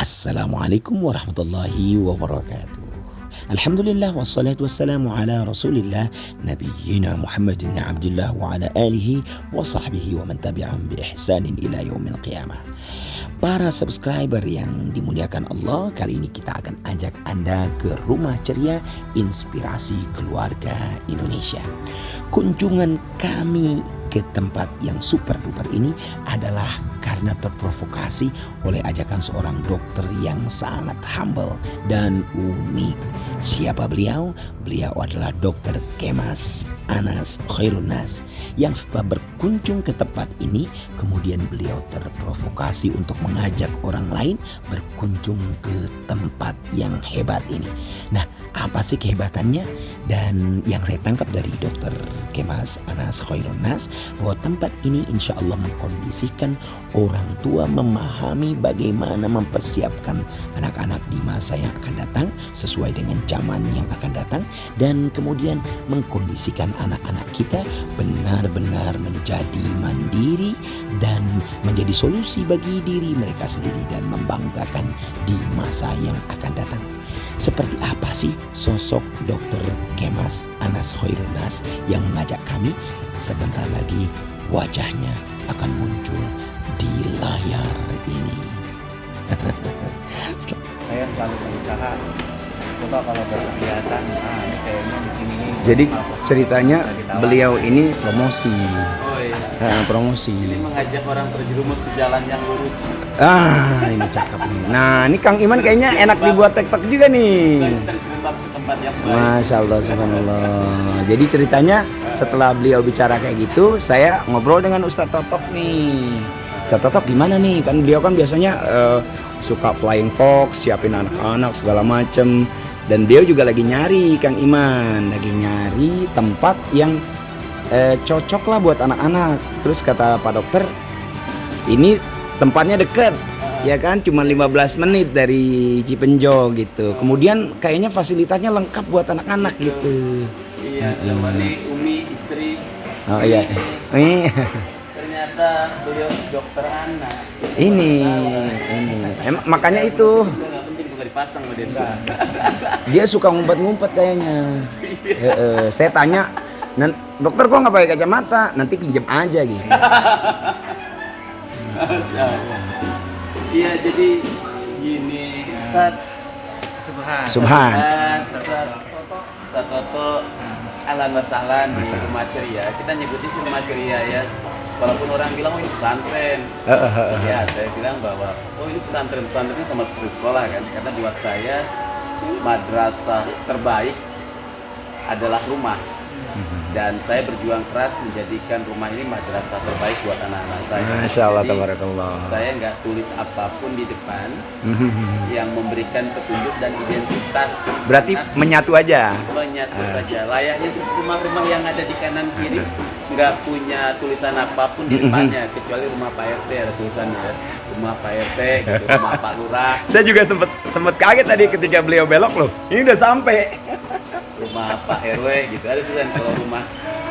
Assalamualaikum warahmatullahi wabarakatuh. Alhamdulillah wassalatu wassalamu ala rasulillah nabiyyina Muhammadin abdillah wa ala alihi wa sahbihi wa man tabi'ahum bi ihsanin ila yaumil qiyamah. Para subscriber yang dimuliakan Allah, kali ini kita akan ajak Anda ke Rumah Ceria Inspirasi Keluarga Indonesia. Kunjungan kami ke tempat yang super duper ini adalah karena terprovokasi oleh ajakan seorang dokter yang sangat humble dan unik. Siapa beliau? Beliau adalah Dr. Kemas Anas Khairun Nas, yang setelah berkunjung ke tempat ini kemudian beliau terprovokasi untuk mengajak orang lain berkunjung ke tempat yang hebat ini. Nah, apa sih kehebatannya? Dan yang saya tangkap dari Dr. Kemas Anas Khairun Nas, bahwa tempat ini insya Allah mengkondisikan orang tua memahami bagaimana mempersiapkan anak-anak di masa yang akan datang sesuai dengan zaman yang akan datang, dan kemudian mengkondisikan anak-anak kita benar-benar menjadi mandiri dan menjadi solusi bagi diri mereka sendiri dan membanggakan di masa yang akan datang. Seperti apa sih sosok Dr. Kemas Anas Khairun Nas yang mengajak kami? Sebentar lagi wajahnya akan muncul di layar ini. Saya selalu berusaha, coba kalau berkegiatan, ini kayaknya di sini nih. Jadi ceritanya beliau ini promosi. Oh iya. Promosi. Ini mengajak orang terjerumus ke jalan yang lurus. Ini cakep nih. Nah, ini Kang Iman kayaknya enak dibuat TikTok juga nih. Terjebak ke tempat yang baik. Masya Allah, subhanallah. Jadi ceritanya setelah beliau bicara kayak gitu, saya ngobrol dengan Ustadz Totok nih. Ustadz Totok gimana nih? Kan beliau kan biasanya suka flying fox, siapin anak-anak segala macem. Dan beliau juga lagi nyari, Kang Iman, lagi nyari tempat yang cocok lah buat anak-anak. Terus kata Pak Dokter, ini tempatnya deket, ya kan, cuma 15 menit dari Cipenjo gitu. Kemudian kayaknya fasilitasnya lengkap buat anak-anak gitu. Iya, sama nih Umi istri. Oh iya. Ini Ternyata beliau dokter anak. ini. Makanya itu Nggak penting bukan dipasang sama dia. dia suka ngumpet-ngumpet kayaknya. Saya tanya, dokter kok nggak pakai kacamata? Nanti pinjem aja gitu. Iya, jadi gini, Ustaz Subhan. Ustaz Toto, ahlan wa sahlan di Rumah Ceria. Kita nyebutnya sih Rumah Ceria ya. Walaupun orang bilang ini pesantren, ya saya bilang bahwa ini pesantrennya sama seperti sekolah kan. Karena buat saya madrasah terbaik adalah rumah. Dan saya berjuang keras menjadikan rumah ini madrasah terbaik buat anak-anak saya. Masya Allah, Jadi, tabarakallah. saya nggak tulis apapun di depan yang memberikan petunjuk dan identitas. Berarti anak. menyatu aja. Menyatu saja. Layaknya rumah-rumah yang ada di kanan kiri nggak punya tulisan apapun di depannya, kecuali rumah Pak RT ada tulisannya ya. Rumah Pak RT, gitu, rumah Pak Lurah. Saya juga sempet kaget tadi ketika beliau belok loh. Ini udah sampai. Rumah Pak RW gitu ada tulisan. Kalau rumah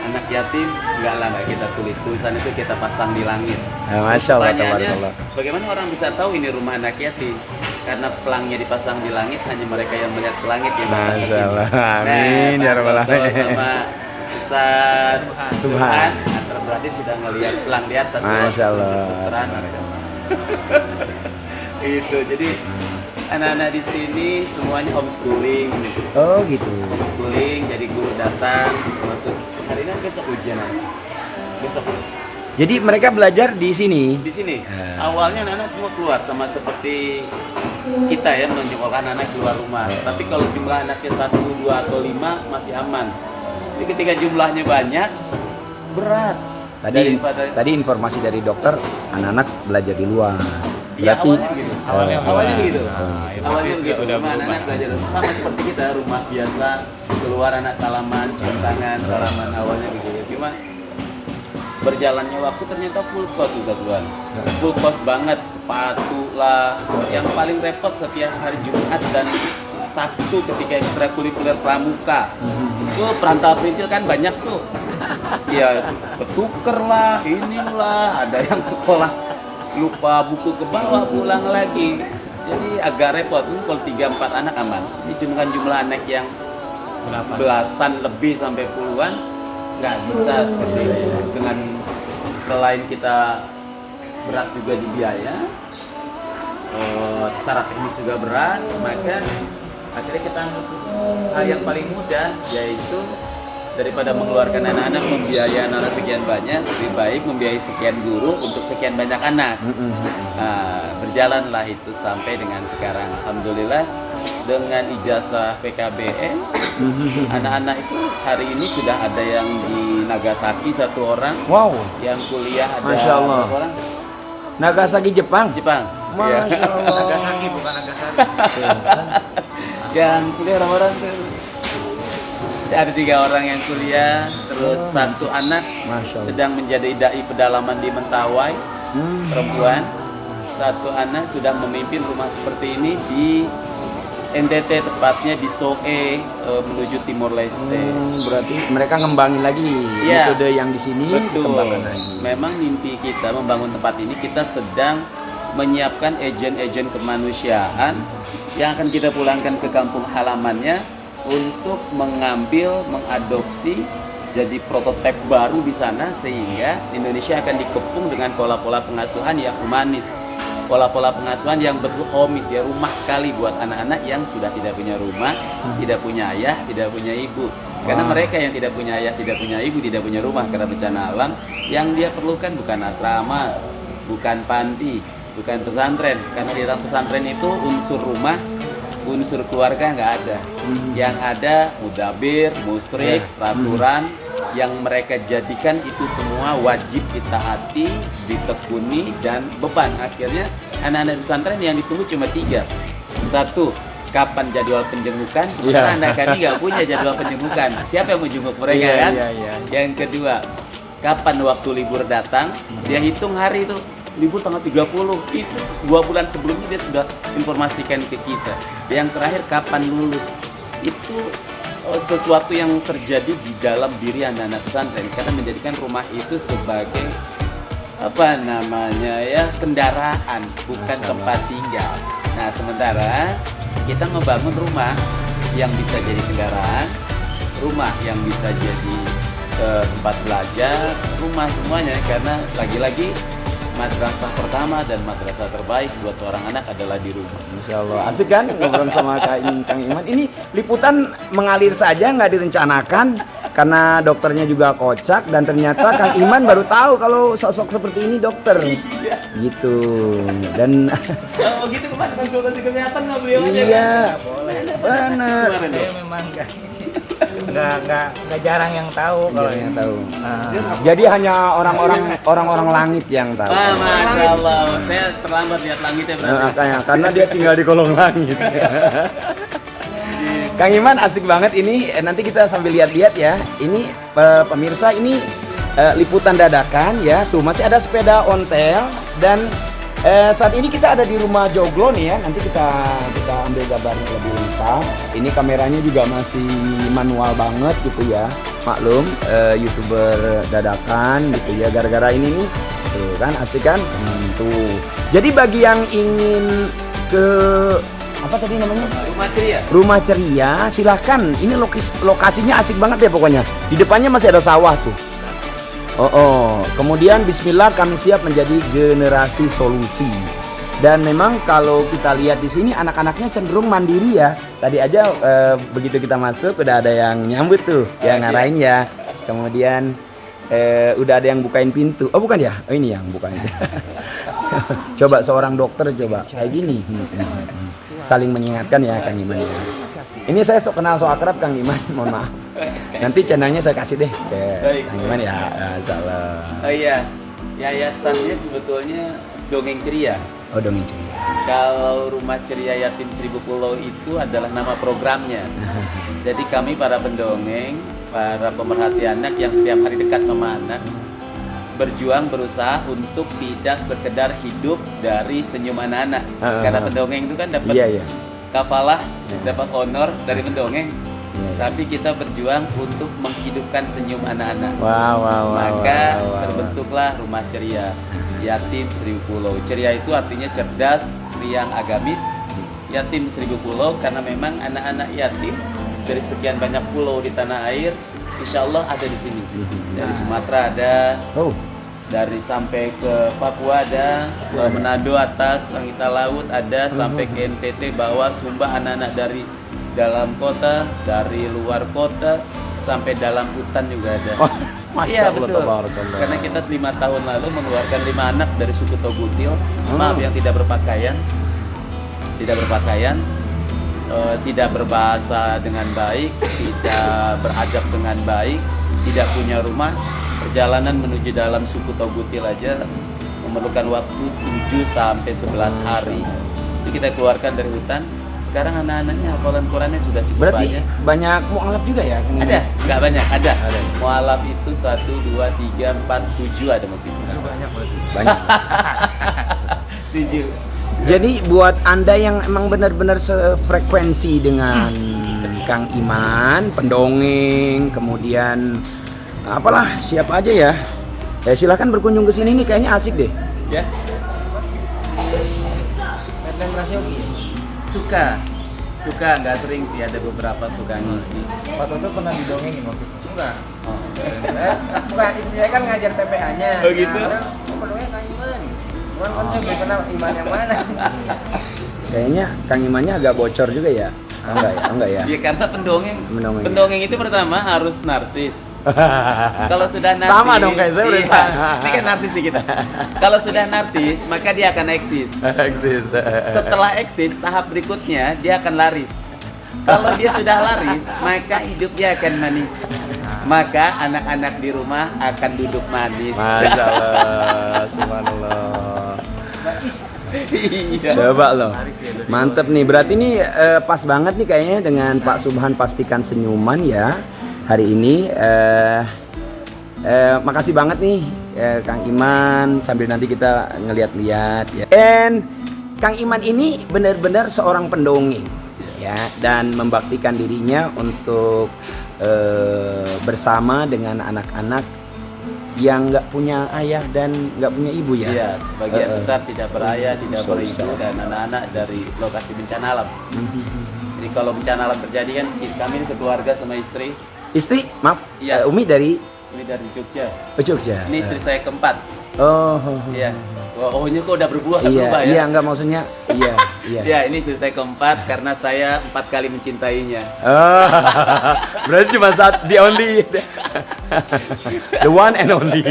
anak yatim nggak kita tulis, tulisan itu kita pasang di langit. Masya Allah, Pertanyaannya, tabarakallah. bagaimana orang bisa tahu ini rumah anak yatim? Karena pelangnya dipasang di langit, hanya mereka yang melihat ke langit yang dapat Masya kesini. Allah, amin ya rabbal alamin. Sama Ustaz Subhan. berarti sudah ngelihat pelang di atas. Masya Allah. Itu jadi anak-anak di sini semuanya homeschooling. Oh gitu. Homeschooling, jadi guru datang masuk hari ini besok ujian besok. Jadi mereka belajar di sini. Di sini awalnya anak-anak semua keluar sama seperti kita ya, menyekolahkan anak keluar rumah. Tapi kalau jumlah anaknya 1, 2 atau 5 masih aman. Jadi ketika jumlahnya banyak berat. Tadi informasi dari dokter, anak-anak belajar di luar. Ya, Berarti awalnya begitu. itu Awalnya begitu. Rumah anak-anak belajar sama seperti kita, rumah biasa, keluar anak salaman, cium tangan, salaman, awalnya begitu. Cuma berjalannya waktu ternyata full cost juga Tuhan. Full cost banget, sepatu lah. Yang paling repot setiap hari Jumat dan Sabtu ketika ekstrakurikuler pramuka. Itu perantau perintil kan banyak tuh. Ya, ketuker lah, inilah, ada yang sekolah lupa buku ke bawah, pulang lagi. Jadi agak repot nih kalau 3-4 anak aman. Ini dengan jumlah anak yang belasan lebih sampai puluhan nggak bisa seperti itu. Dengan selain kita berat juga di biaya, secara teknis juga berat, maka akhirnya kita ambil hal yang paling mudah, yaitu daripada mengeluarkan anak-anak membiayai anak sekian banyak, lebih baik membiayai sekian guru untuk sekian banyak anak. Berjalanlah itu sampai dengan sekarang. Alhamdulillah dengan ijazah PKBN, anak-anak itu hari ini sudah ada yang di Nagasaki 1 orang, Wow, yang kuliah ada Masya Allah. berapa orang? Nagasaki Jepang. Jepang. Masya Iya. Allah. Nagasaki bukan Nagasaki. Yang kuliah orang-orang tuh ada 3 orang yang kuliah, terus 1 anak Masya Allah. sedang menjadi dai pedalaman di Mentawai, perempuan. 1 anak sudah memimpin rumah seperti ini di NTT, tepatnya di Soe, menuju Timor Leste. Berarti mereka ngembangin lagi Iya. metode yang di sini Betul. dikembangkan lagi. Memang mimpi kita membangun tempat ini, kita sedang menyiapkan agen-agen kemanusiaan yang akan kita pulangkan ke kampung halamannya untuk mengambil, mengadopsi jadi prototipe baru di sana, sehingga Indonesia akan dikepung dengan pola-pola pengasuhan yang humanis, pola-pola pengasuhan yang betul homis, ya, rumah sekali buat anak-anak yang sudah tidak punya rumah, tidak punya ayah, tidak punya ibu. Karena Wah. mereka yang tidak punya ayah, tidak punya ibu, tidak punya rumah karena bencana alam, yang dia perlukan bukan asrama, bukan panti, bukan pesantren. Karena di dalam pesantren itu unsur rumah, unsur keluarga nggak ada. Yang ada mudabir, musrik, peraturan yang mereka jadikan itu semua wajib ditaati, ditekuni, dan beban. Akhirnya anak-anak pesantren yang ditunggu cuma 3. 1, kapan jadwal penjengukan? Karena anak kami nggak punya jadwal penjengukan. Siapa yang mau jenguk mereka kan? Yang kedua, kapan waktu libur datang? Dia hitung hari itu. Libur tanggal 30, itu 2 bulan sebelumnya dia sudah informasikan ke kita. Yang terakhir, kapan lulus? Itu sesuatu yang terjadi di dalam diri anak-anak pesantren, karena menjadikan rumah itu sebagai apa namanya ya, kendaraan, bukan tempat tinggal. Nah, sementara kita membangun rumah yang bisa jadi kendaraan, rumah yang bisa jadi tempat belajar, rumah semuanya, karena lagi-lagi madrasah pertama dan madrasah terbaik buat seorang anak adalah di rumah. Masya Allah. Asik kan ngobrol sama Kang Iman. Ini liputan mengalir saja, nggak direncanakan karena dokternya juga kocak, dan ternyata Kang Iman baru tahu kalau sosok seperti ini dokter. Gitu. Dan Oh gitu, kemarin konsultasi kesehatan nggak beliau aja iya, kan? benar. Kemarin Saya dok. memang nggak jarang yang tahu kalau Yang yang tahu. Nah, Jadi hanya orang-orang langit yang tahu. Masya Allah, saya terlambat lihat langitnya berarti. Karena dia tinggal di kolong langit. Kang Iman asik banget ini. Nanti kita sambil lihat-lihat ya. Ini pemirsa, ini liputan dadakan ya. Tuh masih ada sepeda ontel, dan saat ini kita ada di rumah Joglo nih ya. Nanti kita ambil gambarnya lebih lengkap. Ini kameranya juga masih manual banget gitu ya. Maklum YouTuber dadakan gitu ya. Gara-gara ini nih, tuh kan asik kan? Tuh. Jadi bagi yang ingin ke apa tadi namanya? Rumah ceria. Rumah Ceria, silahkan. Ini lokasinya asik banget ya pokoknya. Di depannya masih ada sawah tuh. Kemudian Bismillah, kami siap menjadi generasi solusi. Dan memang kalau kita lihat di sini anak-anaknya cenderung mandiri ya. Tadi aja begitu kita masuk udah ada yang nyambut tuh, yang ngarahin ya. Kemudian udah ada yang bukain pintu. Oh bukan ya? Oh ini yang bukain. Coba seorang dokter coba kayak gini. Saling mengingatkan ya Kang Iman ya. Ini saya sok kenal, sok akrab Kang Iman, mohon maaf. Nanti channelnya saya kasih deh ke Kang Iman ya. Salah. Oh iya, yayasannya sebetulnya Dongeng Ceria. Oh dongeng ceria. Kalau Rumah Ceria Yatim Seribu Pulau itu adalah nama programnya. Jadi kami para pendongeng, para pemerhati anak yang setiap hari dekat sama anak, berjuang berusaha untuk tidak sekedar hidup dari senyum anak-anak. Karena pendongeng itu kan dapat Iya. kafalah, dapat honor dari pendongeng. Iya. Tapi kita berjuang untuk menghidupkan senyum anak-anak. Wow. Maka terbentuklah Rumah Ceria Yatim Seribu Pulau. Ceria itu artinya cerdas, istri yang agamis, yatim 1000 pulau, karena memang anak-anak yatim dari sekian banyak pulau di tanah air, insya Allah ada di sini. Dari Sumatera ada, dari sampai ke Papua ada, ke Manado atas, Sangita Laut ada, sampai ke NTT bawah, Sumba, anak-anak dari dalam kota, dari luar kota, sampai dalam hutan juga ada. Iya betul. Karena kita 5 tahun lalu mengeluarkan 5 anak dari suku Togutil, maaf yang tidak berpakaian, tidak berbahasa dengan baik, tidak beradab dengan baik, tidak punya rumah. Perjalanan menuju dalam suku Togutil aja memerlukan waktu 7 sampai 11 hari. Itu kita keluarkan dari hutan. Sekarang anak-anaknya hafalan Qurannya sudah cukup Berarti banyak mualaf juga ya? Ada, nggak banyak, ada. Mualaf itu 1, 2, 3, 4, 7 ada mungkin. Banyak berarti. Banyak. 7. Jadi buat Anda yang emang benar-benar sefrekuensi dengan Kang Iman, pendongeng, kemudian apalah siapa aja ya. Silakan berkunjung ke sini nih, kayaknya asik deh. Ya. Medlen Prasiogi. Suka nggak sering sih, ada beberapa suka ngisi. Pak Toto pernah didongengin waktu itu? Enggak. Oh. Bukan, istri saya kan ngajar TPA-nya. Oh, gitu? Pendongeng Kang Iman. Cuman kan saya belum kenal Iman yang mana. Kayaknya Kang Imannya agak bocor juga ya. Enggak ya. Ya karena pendongeng itu pertama harus narsis. Kalau sudah narsis, sama dong kayak saya udah sama. Ini kan narsis nih kita. Kalau sudah narsis, maka dia akan eksis. Setelah eksis, tahap berikutnya dia akan laris. Kalau dia sudah laris, maka hidup dia akan manis. Maka anak-anak di rumah akan duduk manis. Masya Allah, subhanallah. Iya. Coba loh, mantep nih. Berarti ini pas banget nih kayaknya dengan Pak Subhan Pastikan Senyuman ya hari ini. Makasih banget nih Kang Iman, sambil nanti kita ngeliat-liat ya. Dan Kang Iman ini benar-benar seorang pendongeng ya, dan membaktikan dirinya untuk bersama dengan anak-anak yang nggak punya ayah dan nggak punya ibu ya. Iya, sebagian besar tidak berayah, tidak beribu, dan anak-anak dari lokasi bencana alam. Jadi kalau bencana alam terjadi kan kami ini keluarga sama istri. Istri, maaf, Iya. Umi dari Ini dari Jogja. Jogja. Ini istri saya keempat. Iya. Oh, ini kok udah berbuah berubah ya? Iya, enggak maksudnya. Iya. Ya, ini istri saya keempat karena saya 4 kali mencintainya. Berarti cuma the only, the one and only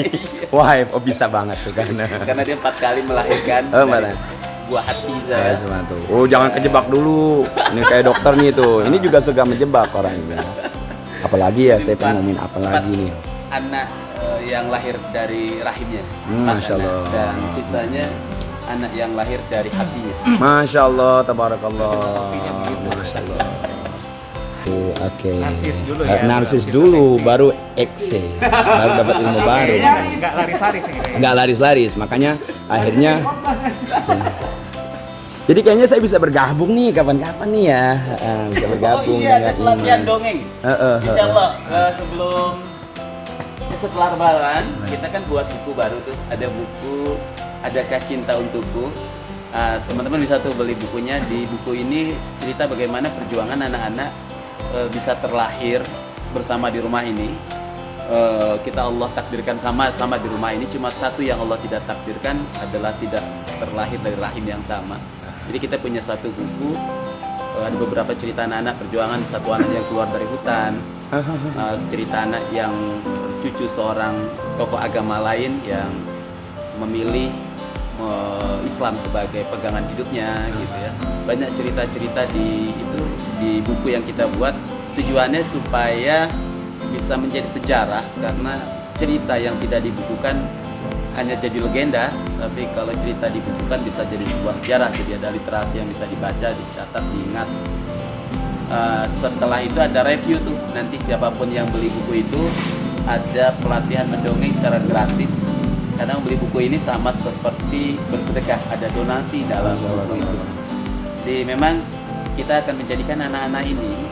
wife. Oh, bisa banget tuh kan. Karena dia 4 kali melahirkan dari buah hati saya. Oh, jangan kejebak dulu. Ini kayak dokter nih tuh. Ini juga suka menjebak orangnya. Apalagi ya, saya pengen ngomongin apalagi nih. Anak yang lahir dari rahimnya. Masya Allah. Dan sisanya anak yang lahir dari hatinya. Masya Allah, tabarakallah. Masya Allah. Oke. Narsis dulu ya. Narsis dulu, baru ekse, baru dapat ilmu baru. Enggak laris-laris ini. Nggak laris-laris, makanya akhirnya. Jadi kayaknya saya bisa bergabung nih kapan-kapan nih ya, bisa bergabung. Oh iya, ada pelatihan dongeng. Insya Allah setelah Lebaran kita kan buat buku baru tuh, ada buku Adakah Cinta Untukku. Teman-teman bisa tuh beli bukunya. Di buku ini cerita bagaimana perjuangan anak-anak bisa terlahir bersama di rumah ini. Kita Allah takdirkan sama-sama di rumah ini. Cuma satu yang Allah tidak takdirkan adalah tidak terlahir dari rahim yang sama. Jadi kita punya satu buku, ada beberapa cerita anak-anak perjuangan. Satu anak yang keluar dari hutan, cerita anak yang cucu seorang tokoh agama lain yang memilih Islam sebagai pegangan hidupnya gitu ya. Banyak cerita-cerita di buku yang kita buat, tujuannya supaya bisa menjadi sejarah, karena cerita yang tidak dibukukan hanya jadi legenda, tapi kalau cerita dibukukan bisa jadi sebuah sejarah, jadi ada literasi yang bisa dibaca, dicatat, diingat. Setelah itu ada review tuh, nanti siapapun yang beli buku itu ada pelatihan mendongeng secara gratis. Karena membeli buku ini sama seperti bersedekah, ada donasi dalam buku itu. Jadi memang kita akan menjadikan anak-anak ini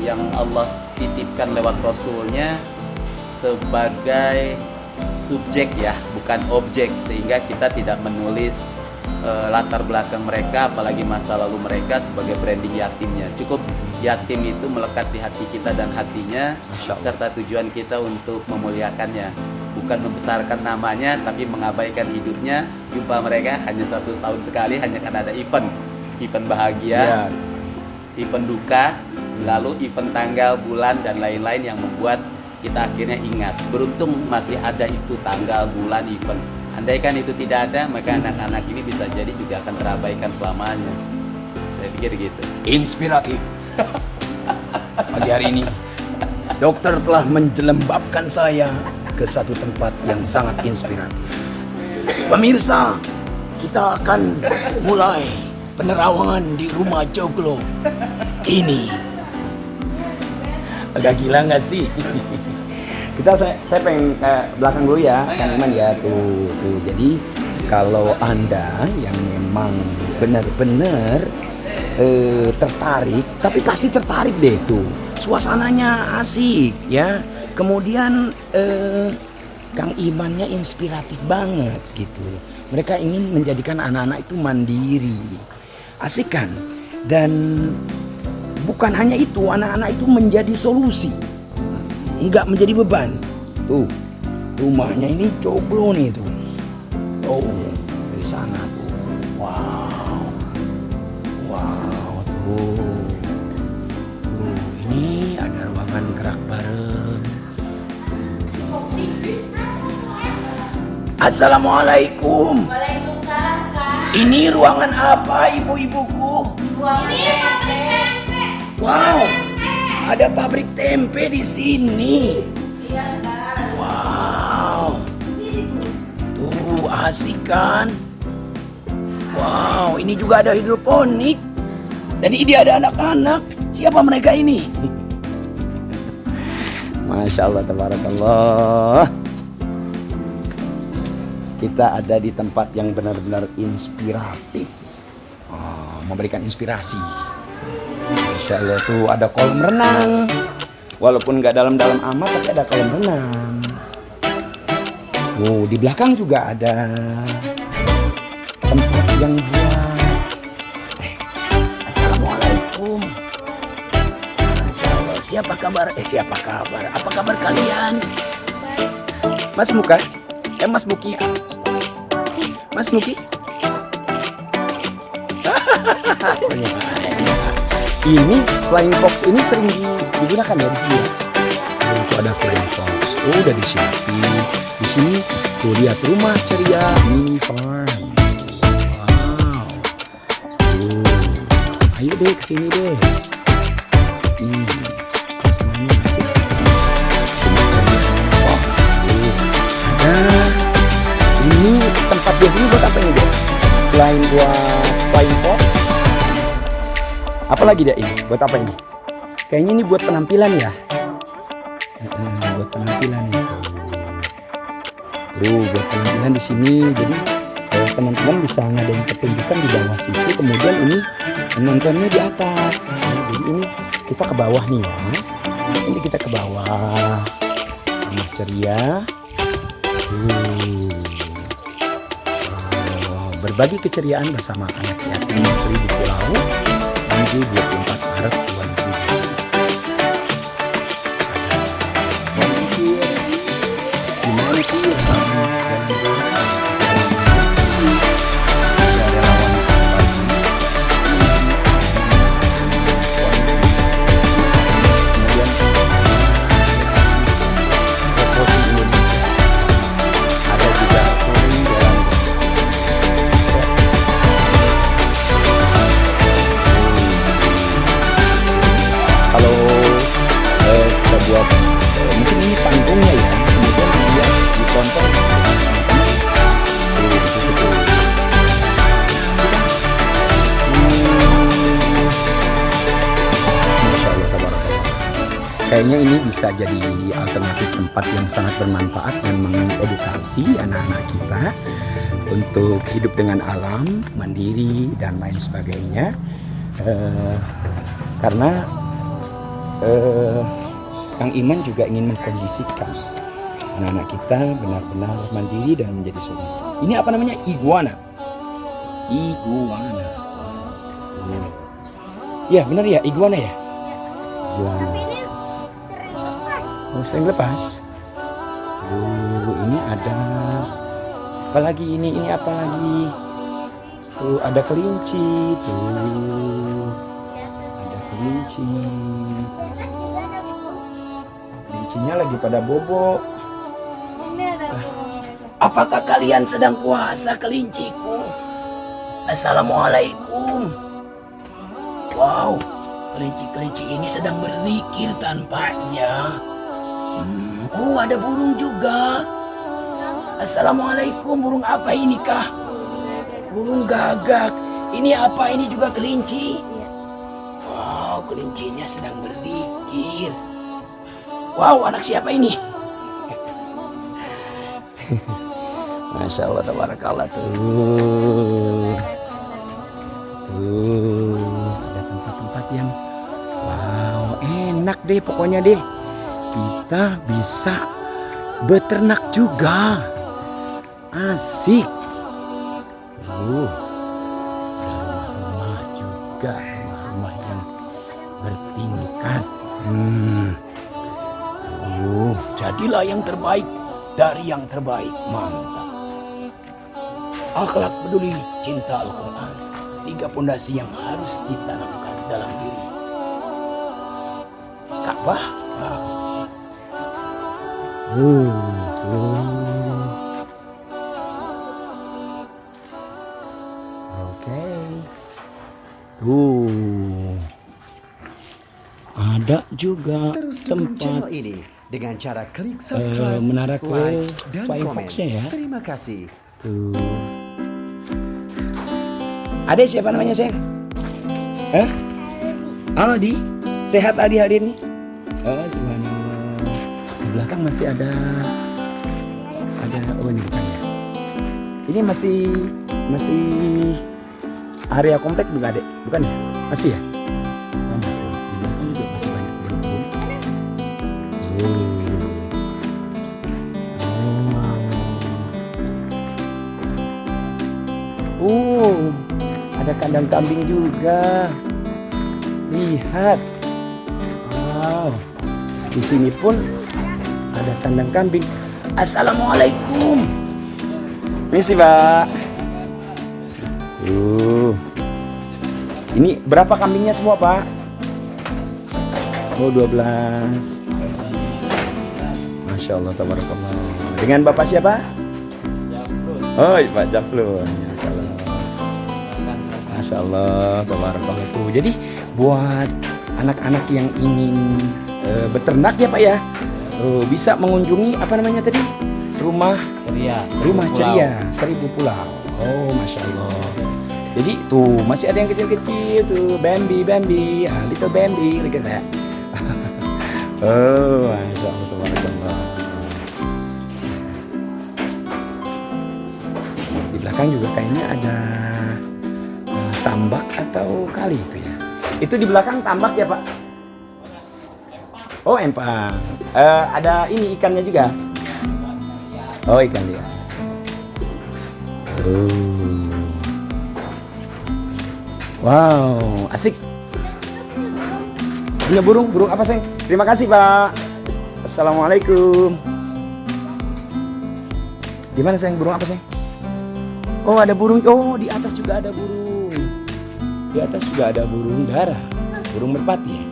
yang Allah titipkan lewat Rasulnya sebagai subjek ya, bukan objek, sehingga kita tidak menulis latar belakang mereka, apalagi masa lalu mereka sebagai branding yatimnya. Cukup yatim itu melekat di hati kita dan hatinya, Masya Allah. serta tujuan kita untuk memuliakannya, bukan membesarkan namanya tapi mengabaikan hidupnya. Jumpa mereka hanya 100 tahun sekali, hanya karena ada event bahagia, event duka, lalu event tanggal, bulan, dan lain-lain yang membuat kita akhirnya ingat. Beruntung masih ada itu tanggal, bulan, event. Andaikan itu tidak ada, maka anak-anak ini bisa jadi juga akan terabaikan selamanya. Saya pikir gitu. Inspiratif. Pagi hari ini dokter telah menjelembabkan saya ke satu tempat yang sangat inspiratif. Pemirsa, kita akan mulai penerawangan di rumah Joglo ini. Agak gila nggak sih? saya pengen belakang dulu ya, Kang Iman ya, tuh. Jadi kalau Anda yang memang benar-benar tertarik, tapi pasti tertarik deh tuh. Suasananya asik ya. Kemudian Kang Imannya inspiratif banget gitu. Mereka ingin menjadikan anak-anak itu mandiri. Asik kan? Dan bukan hanya itu, anak-anak itu menjadi solusi. Enggak menjadi beban. Tuh, rumahnya ini Joglo nih tuh. Oh, dari sana tuh. Wow. Wow, tuh. Ini ada ruangan gerak bareng. Assalamualaikum. Waalaikumsalam, Kak. Ini ruangan apa, ibu-ibuku? Wow, ada pabrik tempe di sini. Iya, Kak. Wow, tuh asik kan? Wow, ini juga ada hidroponik. Dan ini ada anak-anak. Siapa mereka ini? Masya Allah, tabarakallah. Kita ada di tempat yang benar-benar inspiratif. Memberikan inspirasi. Masya Allah, tuh ada kolam renang. Walaupun nggak dalam-dalam amat, tapi ada kolam renang. Di belakang juga ada tempat yang buat. Assalamualaikum. Masya Allah, siapa kabar? Siapa kabar? Apa kabar kalian? Mas Muka? Mas Muki? Mas Muki? Ini flying fox ini sering digunakan ya di sini. Itu ada flying fox. Udah disiapin. Di sini tuh lihat rumah ceria mini farm. Wow. Ayo deh kesini deh. Semuanya asik. Ada. Ini tempat biasanya buat apa ini deh? Selain buat flying fox, apa lagi dah ini? Buat apa ini? Kayaknya ini buat penampilan ya. Buat penampilan itu. Tuh, buat penampilan di sini. Jadi teman-teman bisa ngadain pertunjukan di bawah situ. Kemudian ini penontonnya di atas. Jadi ini kita ke bawah nih ya. Ini kita ke bawah. Rumah ceria. Berbagi keceriaan bersama anak yatim 1000 Pulau. Minggu 24 Maret 2020. Gimana sih? Buat mungkin ini panggungnya ya, kemudian dia ditonton Masya Allah, tabarakallah. Kayaknya ini bisa jadi alternatif tempat yang sangat bermanfaat dan mengedukasi anak-anak kita untuk hidup dengan alam, mandiri dan lain sebagainya. Karena Kang Iman juga ingin mengkondisikan anak-anak kita benar-benar mandiri dan menjadi solusi. Ini apa namanya? Iguana. Iguana. Tuh. Ya benar ya, iguana ya. Iguana. Tapi ini sering lepas. Oh, sering lepas. Ini ada apa lagi ini apa lagi? Tuh ada kelinci tuh. Ada kelinci. Juga ada burung. Kelincinya lagi pada bobo. Ini ada burung juga. Apakah kalian sedang puasa, kelinciku? Assalamualaikum. Wow, kelinci-kelinci ini sedang berzikir tampaknya. Oh, ada burung juga. Assalamualaikum, burung apa ini kah? Burung gagak. Ini apa? Ini juga kelinci? Iya. Wow, kelincinya sedang berzikir. Wow, anak siapa ini? Masya Allah, tabarakallah tuh. Tuh, ada tempat-tempat yang wow, enak deh pokoknya deh. Kita bisa beternak juga. Asik. Tuh, ada rumah-rumah juga, rumah-rumah yang bertingkat. Jadilah yang terbaik dari yang terbaik. Mantap. Akhlak peduli, cinta Al-Quran. 3 pondasi yang harus ditanamkan dalam diri. Ka'bah. Tuh. Oke. Tuh. Ada juga Terus dukung channel tempat ini dengan cara klik subscribe, menara ke like, dan Flying komen. Fox-nya ya. Terima kasih. Tuh. Ada siapa namanya, Seng? Aldi. Sehat Aldi hari ini? Oh, subhanallah. Di belakang masih ada oh ini bukan ya. Ini masih area komplek juga, Dek? Bukan ya? Masih ya? Oh, masih. Di belakang juga masih banyak kebun-kebun. Ada kandang kambing juga. Lihat. Wow. Di sini pun ada kandang kambing. Assalamualaikum. Misi, Pak. Ini berapa kambingnya semua, Pak? Oh, 12. Masya Allah, tabarakallah. Dengan Bapak siapa? Oh, Pak Jaflun. Masya Allah. Masya Allah, tabarakallah tuh. Jadi buat anak-anak yang ingin beternak ya, Pak ya, bisa mengunjungi apa namanya tadi? Rumah ceria 1000 pulau. Oh, Masya Allah. Jadi tuh masih ada yang kecil-kecil tuh, Bambi, little Bambi, lihat ya. Oh, Masya Allah, tabarakallah. Di belakang juga kayaknya ada tambak atau kali itu ya. Itu di belakang tambak ya, Pak? Oh, empang. Ada ini ikannya juga. Oh, ikan dia. Wow, asik. Punya burung apa, Seng? Terima kasih, Pak. Assalamualaikum. Gimana, Seng? Burung apa, Seng? Oh, ada burung. Oh, di atas juga ada burung. Di atas juga ada burung dara. Burung merpati ya?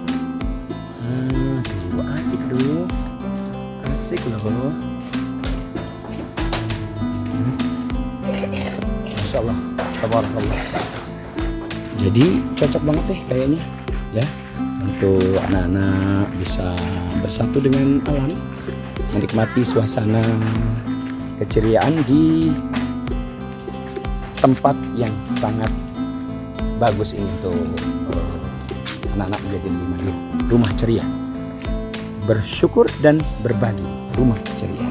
Tuh, asik dong. Asik loh. Masya Allah, tabarakallah. Jadi cocok banget deh kayaknya ya, untuk anak-anak bisa bersatu dengan alam, menikmati suasana keceriaan di tempat yang sangat bagus ini untuk anak-anak menjadi lebih mandiri. Rumah ceria, bersyukur dan berbagi. Rumah ceria.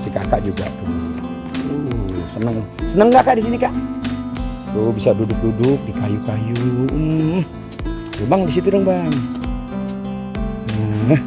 Si kakak juga tuh. Seneng nggak, Kak, di sini, Kak? Tuh bisa duduk-duduk di kayu-kayu. Tuh, Bang, di situ dong, Bang. Tuh.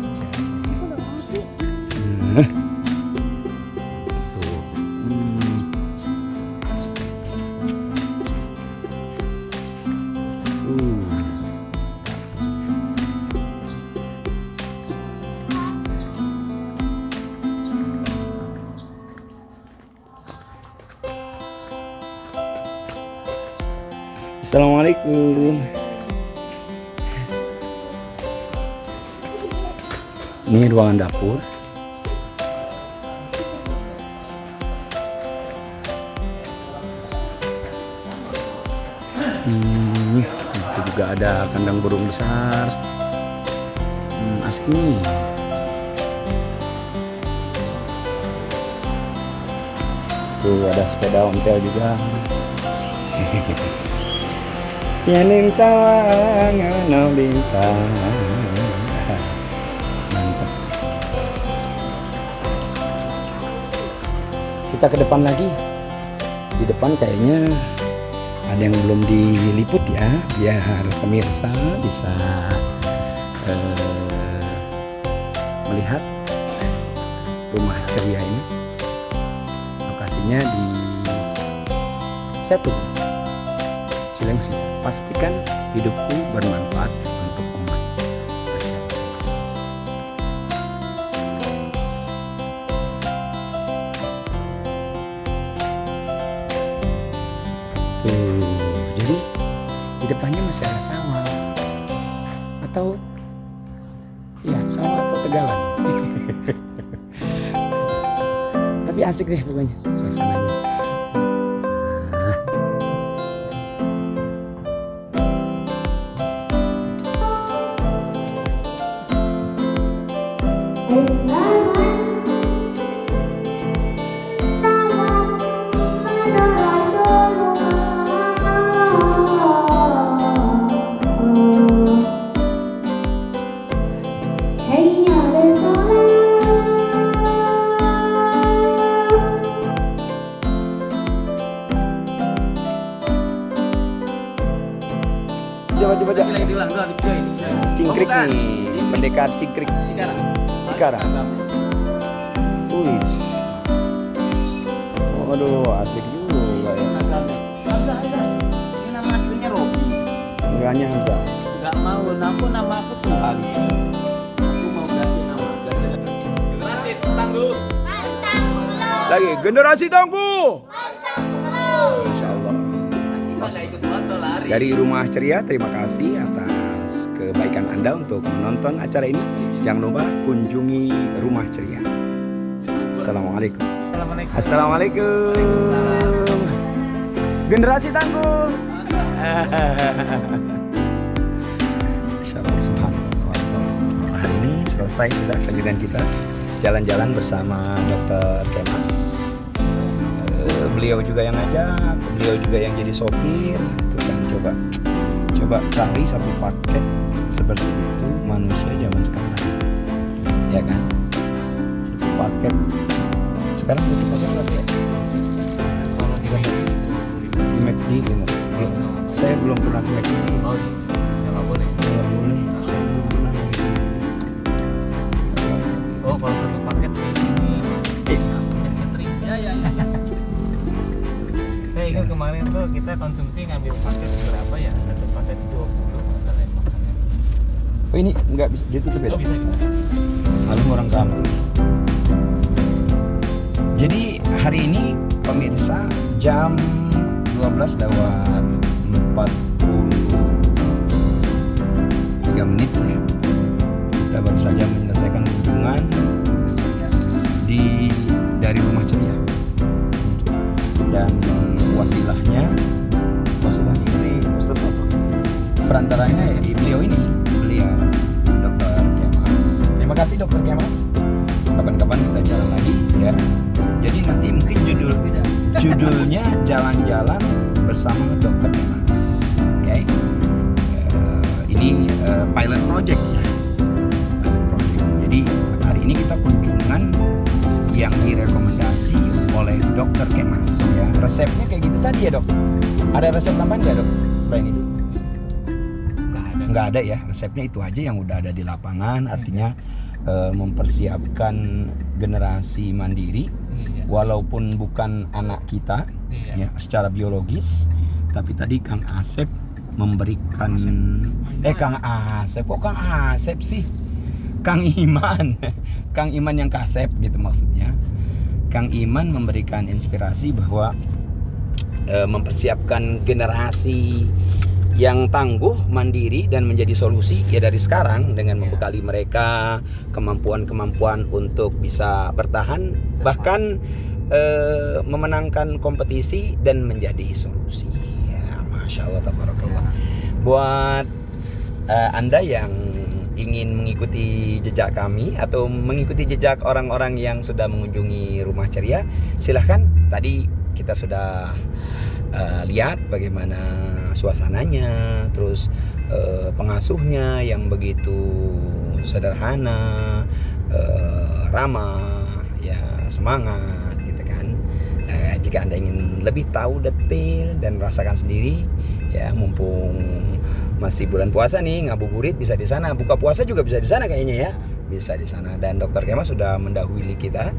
Assalamualaikum. Ini ruangan dapur. Itu juga ada kandang burung besar. Asik nih. Tuh ada sepeda ontel juga. Ya lintang, bintang. Mantap. Kita ke depan lagi. Di depan kayaknya ada yang belum diliput ya, biar pemirsa bisa melihat rumah ceria ini. Lokasinya di Setu, Cilengsi. Pastikan hidupku bermanfaat untuk umat. Tuh, jadi di depannya masih ada sawah atau iya sawah atau tegalan. Tapi asik deh pokoknya suasananya. Coba. Lagi diulang doang, coy. Cingkrik Bukan. nih, pendekar cingkrik. Cikarang. Wih. Waduh, asik juga ya. Ini nama aslinya Robi. Enggaknya Hamzah. Enggak mau, nama aku Tuhan. Aku mau ganti nama. Generasi tangguh. Lagi generasi tangguh. Insya Allah. Masa ikut motor lari. Dari Rumah Ceria, terima kasih atas kebaikan Anda untuk menonton acara ini. Jangan lupa kunjungi Rumah Ceria. Assalamualaikum. Assalamualaikum. Generasi tangguh. Insya Allah, subhanallah. Hari ini selesai sudah kegiatan kita jalan-jalan bersama Dr. Kemas. Beliau juga yang ngajak, beliau juga yang jadi sopir. Itu kan coba cari satu paket seperti itu manusia zaman sekarang, ya kan? Satu paket sekarang butuh paket berapa ya? Kalau di McD gitu. Saya belum pernah ke McD sih. Oh, ya nggak boleh. Nggak boleh. Saya belum pernah. Oh, kalau satu paket di sini. Ya. Saya ingat kemarin tuh kita konsumsi ngambil paket berapa ya? Satu paket 20 masalahnya makannya. Oh ini nggak bisa ditutup ya? Oh, bisa. Malu orang kampung. Jadi hari ini pemirsa jam 12:43 menit ya. Kita baru saja menyelesaikan kunjungan dari Rumah Ceria. Dan wasilahnya ini Ustaz Toto. Perantaranya ya beliau Dr. Kemas. Terima kasih Dr. Kemas. Kapan-kapan kita jalan lagi ya. Jadi nanti mungkin judulnya jalan-jalan bersama Dr. Kemas. Oke. Ini pilot project ya. Pilot project. Jadi hari ini kita kunjungan yang direkomendasi oleh Dr. Kemas ya. Resepnya kayak gitu tadi ya, Dok. Ada resep tambahan nggak, Dok? Selain itu? Nggak ada ya. Resepnya itu aja yang udah ada di lapangan. Artinya mempersiapkan generasi mandiri, walaupun bukan anak kita ya secara biologis, tapi tadi Kang Asep memberikan Kang Asep kok Kang Asep sih? Kang Iman yang kasep gitu maksudnya. Kang Iman memberikan inspirasi bahwa mempersiapkan generasi yang tangguh, mandiri dan menjadi solusi ya dari sekarang dengan membekali mereka kemampuan-kemampuan untuk bisa bertahan bahkan memenangkan kompetisi dan menjadi solusi. Ya, Masya Allah, tabarakallah. Buat Anda yang ingin mengikuti jejak kami atau mengikuti jejak orang-orang yang sudah mengunjungi Rumah Ceria, silahkan. Tadi kita sudah lihat bagaimana suasananya, terus pengasuhnya yang begitu sederhana, ramah, ya semangat gitu kan. Jika Anda ingin lebih tahu detail dan merasakan sendiri, ya mumpung masih bulan puasa nih, ngabuburit bisa di sana, buka puasa juga bisa di sana kayaknya ya. Bisa di sana, dan Dokter Kemal sudah mendahului kita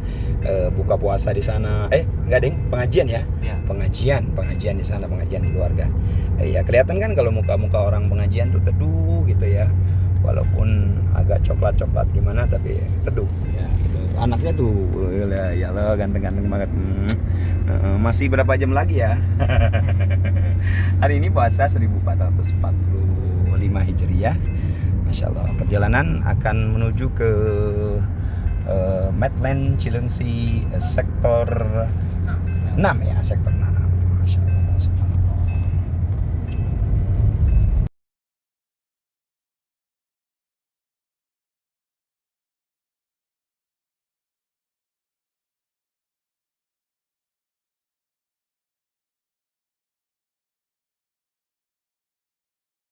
buka puasa di sana. Enggak deng, pengajian ya. Pengajian di sana, pengajian keluarga. Ya kelihatan kan kalau muka-muka orang pengajian tuh teduh gitu ya. Walaupun agak coklat-coklat gimana tapi teduh ya gitu. Anaknya tuh ya Allah ganteng-ganteng banget. Masih berapa jam lagi ya? Hari ini puasa 1445 Hijriah. Masya Allah, perjalanan akan menuju ke Medland Cilengsi sektor 6 ya, sektor 6.